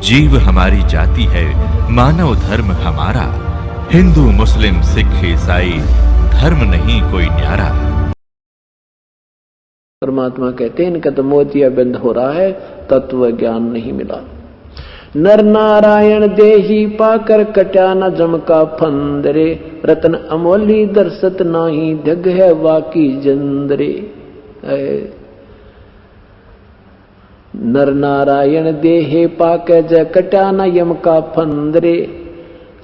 जीव हमारी जाति है, मानव धर्म हमारा। हिंदू मुस्लिम सिख ईसाई धर्म नहीं कोई न्यारा। परमात्मा कहते हैं इनका तो मोतिया बंद हो रहा है, तत्व ज्ञान नहीं मिला। नर नारायण देही पाकर कट्या न जम का फंदरे, रतन अमोली दर्शत नाही ढग है वाकी जंदरे। नर नारायण देहे पाके जय कट्या न यम का फंदरे।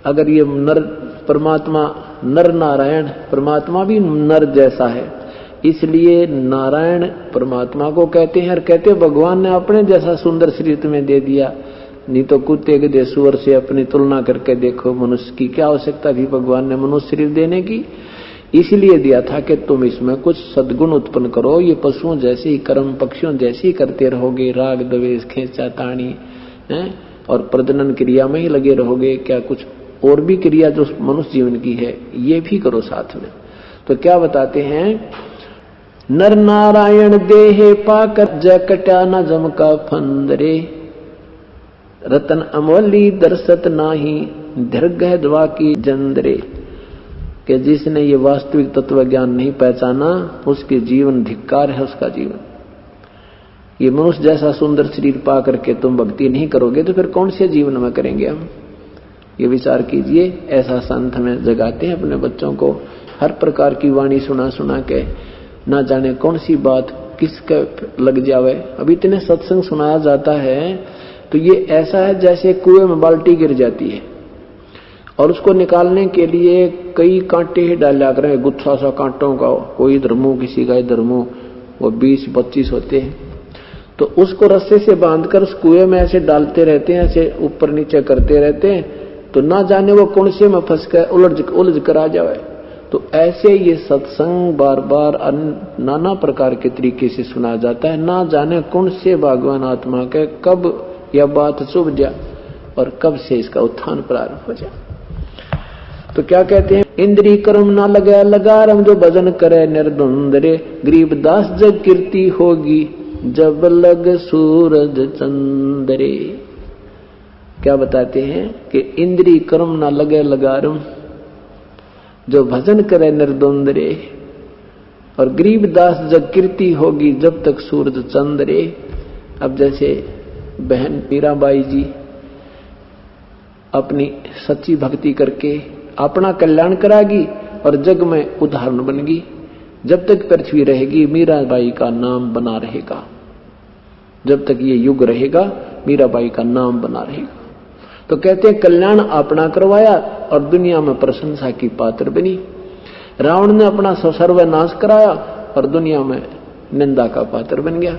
अगर ये नर परमात्मा, नर नारायण परमात्मा भी नर जैसा है, इसलिए नारायण परमात्मा को कहते हैं। और कहते भगवान ने अपने जैसा सुंदर शरीर तुम्हें दे दिया, नहीं तो कुत्ते के सुअर से अपनी तुलना करके देखो, मनुष्य की क्या आवश्यकता थी भगवान ने मनुष्य शरीर देने की। इसलिए दिया था कि तुम इसमें कुछ सद्गुण उत्पन्न करो। ये पशुओं जैसे ही कर्म पक्षियों जैसे ही करते रहोगे, राग द्वेष खेचा ताणी है और प्रजनन क्रिया में ही लगे रहोगे, क्या कुछ और भी क्रिया जो मनुष्य जीवन की है ये भी करो साथ में। तो क्या बताते हैं, नर नारायण देहे पाकर जय कट्या न जम का फंदरे, रतन अमोली दर्शत नाही दीर्घ द्वा की जंदरे। कि जिसने ये वास्तविक तत्व ज्ञान नहीं पहचाना उसके जीवन धिक्कार है उसका जीवन। ये मनुष्य जैसा सुंदर शरीर पा करके तुम भक्ति नहीं करोगे तो फिर कौन से जीवन में करेंगे हम? ये विचार कीजिए। ऐसा संत में जगाते हैं अपने बच्चों को, हर प्रकार की वाणी सुना सुना के, ना जाने कौन सी बात किसके लग जावे। अब इतने सत्संग सुनाया जाता है तो ये ऐसा है जैसे कुएं में बाल्टी गिर जाती है और उसको निकालने के लिए कई कांटे ही डाला करें, गुच्छा सा कांटों का, कोई इधर मुंह किसी का इधर मुंह, वो 20-25 होते हैं। तो उसको रस्से से बांधकर उस कुएं में ऐसे डालते रहते हैं, ऐसे ऊपर नीचे करते रहते हैं, तो ना जाने वो कौन से में फंस कर उलझ कर आ जाए। तो ऐसे ये सत्संग बार बार नाना प्रकार के तरीके से सुना जाता है, ना जाने कौन से भगवान आत्मा के कब यह बात चुभ जा और कब से इसका उत्थान प्रारंभ हो जाए। तो क्या कहते हैं, इंद्री कर्म ना लगे लगारम जो भजन करे निर्द्वंद्व, गरीब दास जग कीर्ति होगी जब लग सूरज चंद्रे। क्या बताते हैं कि इंद्री कर्म ना लगे लगारम जो भजन करे निर्द्वंद्व, और गरीब दास जग कीर्ति होगी जब तक सूरज चंद्रे। अब जैसे बहन मीराबाई जी अपनी सच्ची भक्ति करके अपना कल्याण करागी और जग में उदाहरण बनेगी। जब तक पृथ्वी रहेगी मीराबाई का नाम बना रहेगा, जब तक ये युग रहेगा मीराबाई का नाम बना रहेगा। तो कहते हैं कल्याण अपना करवाया और दुनिया में प्रशंसा की पात्र बनी। रावण ने अपना सर्वनाश कराया और दुनिया में निंदा का पात्र बन गया।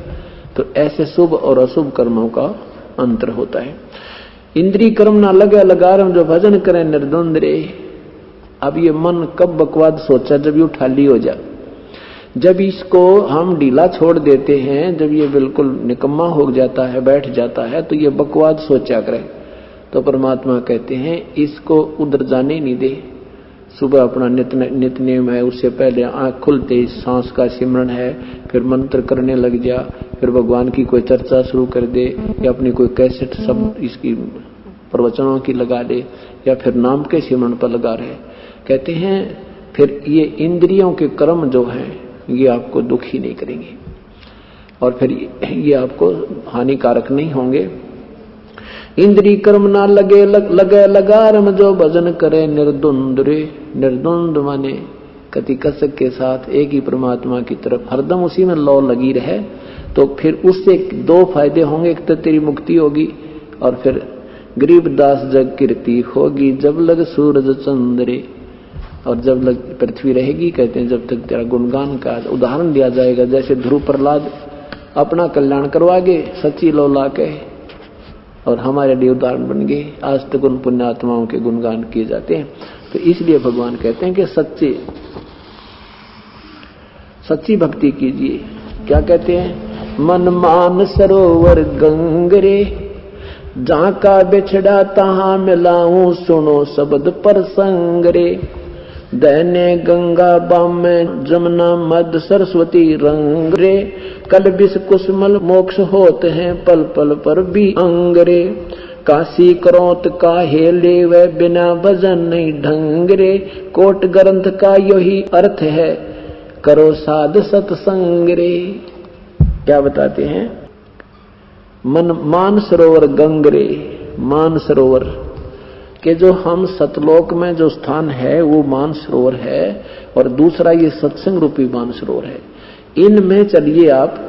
तो ऐसे शुभ और अशुभ कर्मों का अंतर होता है। इंद्री कर्म ना लगे लगारम जो भजन करे निर्द्वंद्व। अब ये मन कब बकवाद सोचा, जब ये उठाली हो जाए, जब इसको हम ढीला छोड़ देते हैं, जब ये बिल्कुल निकम्मा हो जाता है, बैठ जाता है, तो ये बकवाद सोचा करे। तो परमात्मा कहते हैं इसको उधर जाने नहीं दे। सुबह अपना नित्य नियम है, उससे पहले आंख खुलते ही सांस का सिमरन है, फिर मंत्र करने लग जा, फिर भगवान की कोई चर्चा शुरू कर दे या अपनी कोई कैसेट सब इसकी प्रवचनों की लगा दे या फिर नाम के सिमरन पर लगा रहे। कहते हैं फिर ये इंद्रियों के कर्म जो हैं ये आपको दुखी नहीं करेंगे और फिर ये आपको हानिकारक नहीं होंगे। इंद्री कर्म ना लगे लगारम जो भजन करे निर्द्वंद्व। निर्द्वंद्व माने कति कसक के साथ एक ही परमात्मा की तरफ हरदम उसी में लौ लगी रहे, तो फिर उससे दो फायदे होंगे। एक तो तेरी मुक्ति होगी और फिर गरीब दास जग कीर्ति होगी जब लग सूरज चंद्रे। और जब लग पृथ्वी रहेगी, कहते हैं जब तक तेरा गुणगान का उदाहरण दिया जाएगा। जैसे ध्रुव प्रहलाद अपना कल्याण करवागे सच्ची लौ ला के और हमारे लिए उदाहरण बन गए। आज तक उन पुण्य आत्माओं के गुणगान किए जाते हैं। तो इसलिए भगवान कहते हैं कि सच्ची भक्ति कीजिए। क्या कहते हैं, मन मान सरोवर गंगरे, जहाँ का बिछड़ा तहाँ मिलाऊं सुनो शब्द पर संगरे। दैने गंगा बामे जमुना मध्य सरस्वती रंग रे, कल विष कुसुमल मोक्ष होते हैं पल पल पर भी अंगरे। काशी करोत काहे लेवे बिना भजन नहीं ढंग रे। कोट ग्रंथ का यही अर्थ है करो साध सत्संग रे। क्या बताते हैं? मन मान सरोवर गंग रे। मान सरोवर के जो हम सतलोक में जो स्थान है वो मान सरोवर है, और दूसरा ये सत्संग रूपी मान सरोवर है। इनमें चलिए आप,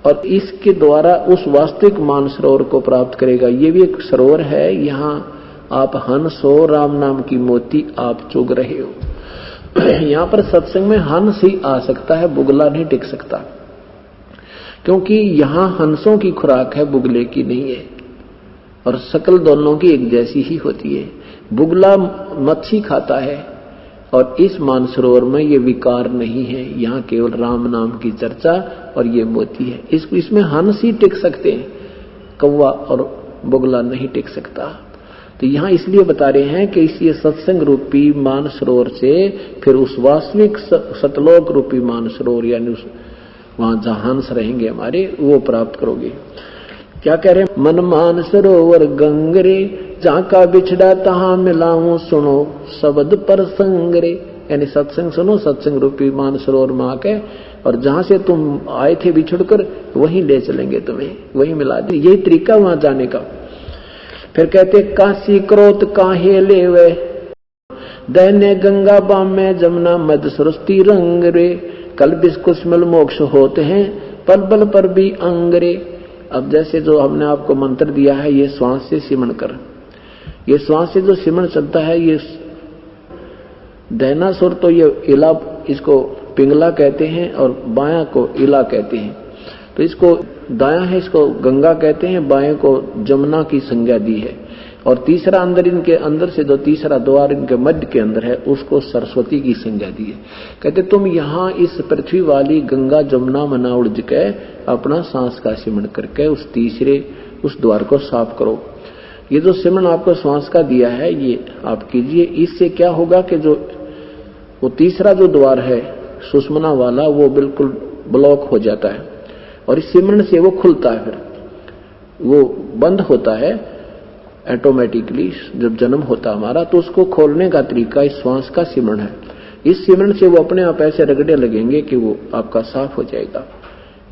और इसके द्वारा उस वास्तविक मान सरोवर को प्राप्त करेगा। ये भी एक सरोवर है, यहाँ आप हंस हो, राम नाम की मोती आप चुग रहे हो। यहाँ पर सत्संग में हंस ही आ सकता है, बुगला नहीं टिक सकता, क्योंकि यहाँ हंसों की खुराक है, बुगले की नहीं है, और शक्ल दोनों की एक जैसी ही होती है। बुगला मच्छी खाता है, और इस मानसरोवर में ये विकार नहीं है। यहाँ केवल राम नाम की चर्चा और ये मोती है। इसमें हंस ही टिक सकते हैं, कौवा और बुगला नहीं टिक सकता। तो यहाँ इसलिए बता रहे हैं कि इस सत्संग रूपी मानसरोवर से फिर उस वास्तविक सतलोक रूपी मानसरोवर, यानी वहां जहां हंस रहेंगे हमारे, वो प्राप्त करोगे। क्या कह रहे हैं? मन मान सरोवर गंग रे, जहाँ का बिछड़ा तहां मिलाऊं, सुनो शब्द पर संग रे। यानी सत्संग सुनो, सत्संग रूपी मान सरोवर में आके, और जहां से तुम आए थे बिछुड़कर वहीं ले चलेंगे तुम्हें, वहीं मिला दे। यही तरीका वहां जाने का। फिर कहते काशी क्रोत काहे लेवे, दैन्य गंगा बाम में जमुना मद सरस्वती रंग रे। कल बिस्कुस्मल मोक्ष होते हैं पल पल पर भी अंग रे। अब जैसे जो हमने आपको मंत्र दिया है, ये श्वास से सिमरण कर, ये श्वास से जो सिमरण चलता है, ये दैना सुर तो ये इला, इसको पिंगला कहते हैं, और बायां को इला कहते हैं। तो इसको दायां है, इसको गंगा कहते हैं, बाएं को जमुना की संज्ञा दी है, और तीसरा अंदर, इनके अंदर से जो तीसरा द्वार इनके मध्य के अंदर है, उसको सरस्वती की संज्ञा दी है। कहते तुम यहाँ इस पृथ्वी वाली गंगा जमुना मना उड़ के अपना सांस का सिमरण करके उस द्वार को साफ करो। ये जो सिमरण आपको श्वास का दिया है, ये आप कीजिए। इससे क्या होगा कि जो वो तीसरा जो द्वार है सुषमना वाला, वो बिल्कुल ब्लॉक हो जाता है, और इस सिमरण से वो खुलता है, फिर वो बंद होता है ऑटोमेटिकली। जब जन्म होता हमारा, तो उसको खोलने का तरीका इस श्वास का सिमरण है। इस सिमरण से वो अपने आप ऐसे रगड़े लगेंगे कि वो आपका साफ हो जाएगा।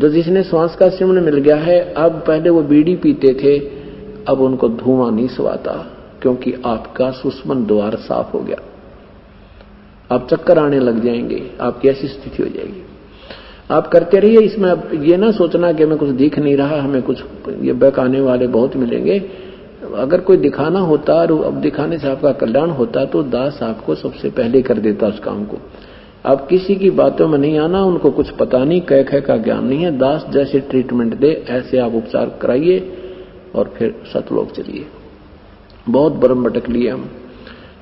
जो जिसने श्वास का सिमरण मिल गया है, अब पहले वो बीड़ी पीते थे, अब उनको धुआं नहीं स्वाता, क्योंकि आपका सुषमन द्वार साफ हो गया। आप चक्कर आने लग जाएंगे, आपकी ऐसी स्थिति हो जाएगी। आप करते रहिए। इसमें अब ये ना सोचना कि हमें कुछ दिख नहीं रहा, हमें कुछ ये बहकाने वाले बहुत मिलेंगे। अगर कोई दिखाना होता और अब दिखाने से आपका कल्याण होता, तो दास आपको सबसे पहले कर देता उस काम को। आप किसी की बातों में नहीं आना, उनको कुछ पता नहीं, कह कह का ज्ञान नहीं है। दास जैसे ट्रीटमेंट दे ऐसे आप उपचार कराइए, और फिर सतलोक चलिए। बहुत भ्रम भटक लिए हम,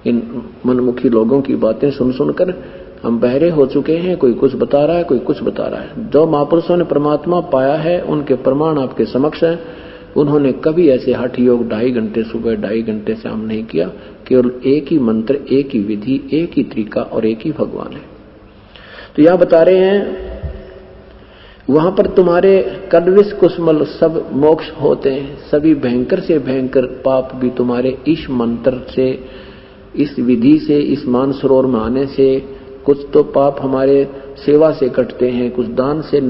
इन मनमुखी लोगों की बातें सुन सुनकर हम बहरे हो चुके हैं। कोई कुछ बता रहा है, कोई कुछ बता रहा है। जो महापुरुषों ने परमात्मा पाया है, उनके प्रमाण आपके समक्ष हैं। उन्होंने कभी ऐसे हठ योग 2.5 घंटे सुबह 2.5 घंटे शाम नहीं किया। केवल एक ही मंत्र, एक ही विधि, एक ही तरीका और एक ही भगवान है। तो यहां बता रहे हैं, वहां पर तुम्हारे कलविश कुसमल सब मोक्ष होते हैं। सभी भयंकर से भयंकर पाप भी तुम्हारे इस मंत्र से, इस विधि से, इस मानसरोवर में आने से, कुछ तो पाप हमारे सेवा से कटते हैं, कुछ दान से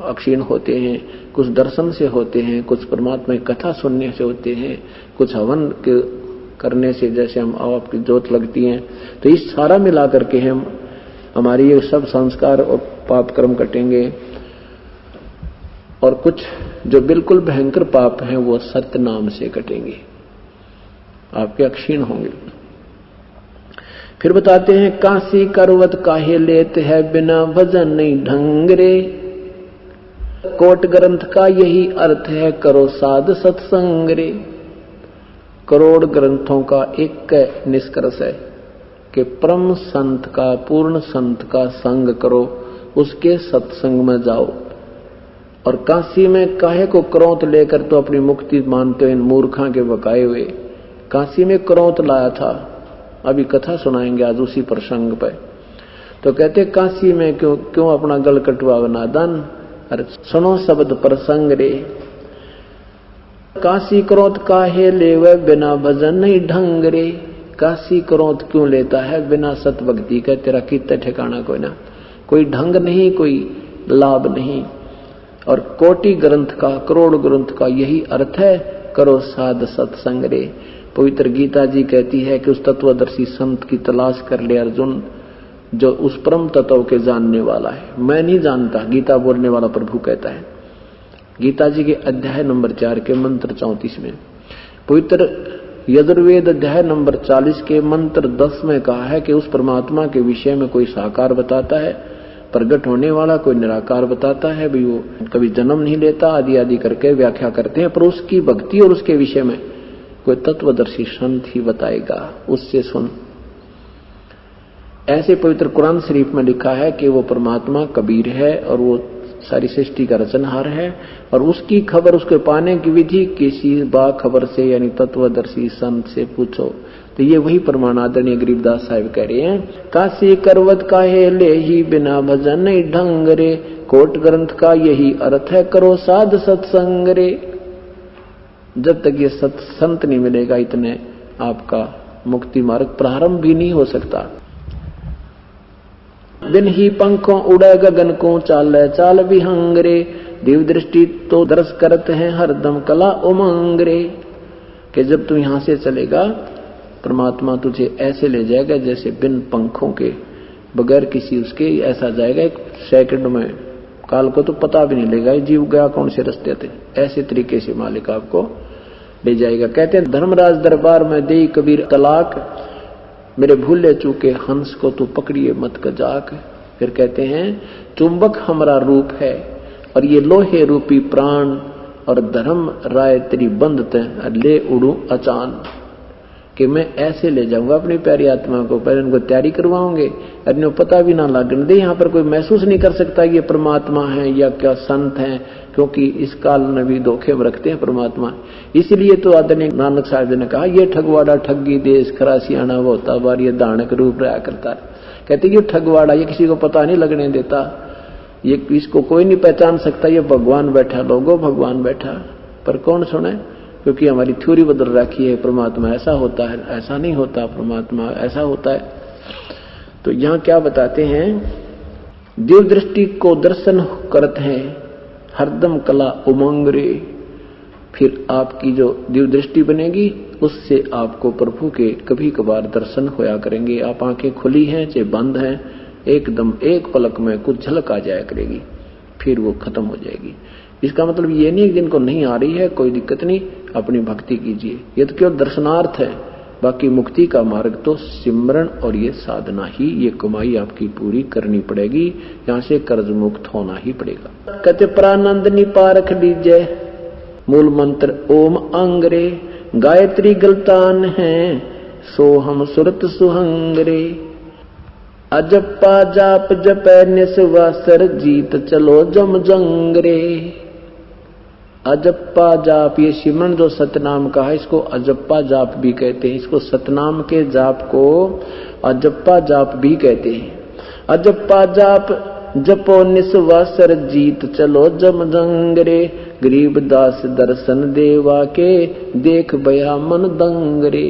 अक्षीण होते हैं, कुछ दर्शन से होते हैं, कुछ परमात्मा की कथा सुनने से होते हैं, कुछ हवन के करने से, जैसे हम आपकी जोत लगती है। तो इस सारा मिला करके हम हमारी ये सब संस्कार और पाप कर्म कटेंगे। और कुछ जो बिल्कुल भयंकर पाप हैं, वो सत्य नाम से कटेंगे, आपके अक्षीण होंगे। फिर बताते हैं, काशी करवत काहे लेत है बिना भजन नहीं ढंग रे। कोट ग्रंथ का यही अर्थ है करो साध सत्संग रे। करोड़ ग्रंथों का एक निष्कर्ष है कि परम संत का, पूर्ण संत का संग करो, उसके सत्संग में जाओ। और काशी में काहे को क्रोध लेकर तो अपनी मुक्ति मानते हो इन मूर्खा के बकाए हुए। काशी में क्रोध लाया था, अभी कथा सुनाएंगे आज उसी प्रसंग पर। तो कहते काशी में क्यों अपना गल कटवा नादान, अरे सुनो शब्द प्रसंग रे। काशी क्रोध काहे लेवे बिना भजन नहीं ढंग रे। काशी क्रोध क्यों लेता है बिना सत भक्ति का, तेरा कितना ठिकाना कोई ना, कोई ढंग नहीं, कोई लाभ नहीं। और कोटि ग्रंथ का, करोड़ ग्रंथ का यही अर्थ है, करो साध सत्संग रे। पवित्र गीता जी कहती है कि उस तत्वदर्शी संत की तलाश कर ले अर्जुन, जो उस परम तत्व के जानने वाला है। मैं नहीं जानता, गीता बोलने वाला प्रभु कहता है। गीता जी के अध्याय नंबर 4 के मंत्र 34 में, पवित्र यजुर्वेद अध्याय नंबर 40 के मंत्र 10 में कहा है कि उस परमात्मा के विषय में कोई साकार बताता है, प्रगट होने वाला, कोई निराकार बताता है, भी वो कभी जन्म नहीं लेता, आदि आदि करके व्याख्या करते हैं। पर उसकी भक्ति और उसके विषय में कोई तत्वदर्शी संत ही बताएगा, उससे सुन। ऐसे पवित्र कुरान शरीफ में लिखा है कि वो परमात्मा कबीर है और वो सारी सृष्टि का रचनहार है, और उसकी खबर, उसके पाने की विधि किसी बाखबर से यानी तत्वदर्शी संत से पूछो। तो ये वही प्रमाण आदरणीय गरीबदास साहिब कह रहे हैं, काशी करवत काहे ले ही बिना भजन नहीं ढंग रे। कोट ग्रंथ का यही अर्थ है, करो साध सत्संग रे। जब तक ये संत नहीं मिलेगा, इतने आपका मुक्ति मार्ग प्रारंभ भी नहीं हो सकता। दिन ही पंखों उड़े गगन को, चाल चाल विहंग रे। दिव्य दृष्टि तो दर्श करते हैं हरदम कला उमंग रे। कि जब तू यहां से चलेगा, परमात्मा तुझे ऐसे ले जाएगा जैसे बिन पंखों के, बगैर किसी उसके, ऐसा जाएगा एक सेकंड में, काल को तो पता भी नहीं लगेगा जीव गया कौन से रास्ते थे। ऐसे तरीके से मालिक आपको ले जाएगा। कहते हैं धर्मराज दरबार में दे कबीर तलाक, मेरे भूले चूके हंस को तू पकड़िए मत गजाक। फिर कहते हैं चुंबक हमारा रूप है और ये लोहे रूपी प्राण, और धर्म राय तेरी बंद ले उड़ू अचान। कि मैं ऐसे ले जाऊंगा अपनी प्यारी आत्मा को, पहले इनको तैयारी करवाओगे, अपने पता भी ना लगने दे। यहाँ पर कोई महसूस नहीं कर सकता ये परमात्मा है या क्या संत है, क्योंकि इस काल में भी धोखे में रखते हैं परमात्मा। इसीलिए तो आदरणीय नानक साहब जी ने कहा, ये ठगवाड़ा ठगी देश खरा सियाना वो होता बार, ये दानक रूप रहा करता। कहते ये ठगवाड़ा, ये किसी को पता नहीं लगने देता, ये इसको कोई नहीं पहचान सकता, ये भगवान बैठा, लोगो भगवान बैठा। पर कौन सुने, क्योंकि हमारी थ्योरी बदल रखी है, परमात्मा ऐसा होता है, ऐसा नहीं होता, परमात्मा ऐसा होता है। तो यहाँ क्या बताते हैं, दिव्य दृष्टि को दर्शन करते हैं हरदम कला उमंग रे। फिर आपकी जो दिव्य दृष्टि बनेगी, उससे आपको प्रभु के कभी कभार दर्शन होया करेंगे। आप आंखें खुली हैं चाहे बंद हैं, एकदम एक पलक में कुछ झलक आ जाया करेगी, फिर वो खत्म हो जाएगी। इसका मतलब ये नहीं जिनको नहीं आ रही है कोई दिक्कत नहीं, अपनी भक्ति कीजिए, ये तो केवल दर्शनार्थ है। बाकी मुक्ति का मार्ग तो सिमरन और ये साधना ही, ये कमाई आपकी पूरी करनी पड़ेगी, यहाँ से कर्ज मुक्त होना ही पड़ेगा। कहते प्रानंद निपारख लीजिए, मूल मंत्र ओम अंगरे। गायत्री गलतान है सो हम सुरत सुहंगरे। अजप्पा जाप जपै निस्वासर जीत चलो जम जंगरे। अजप्पा जाप, ये सिमरन जो सतनाम का है, इसको अजप्पा जाप भी कहते हैं। इसको सतनाम के जाप को अजप्पा जाप भी कहते हैं। अजप्पा जाप जपो निस्वासर जीत चलो जम जंगरे। गरीबदास दर्शन देवा के देख बया मन दंगरे।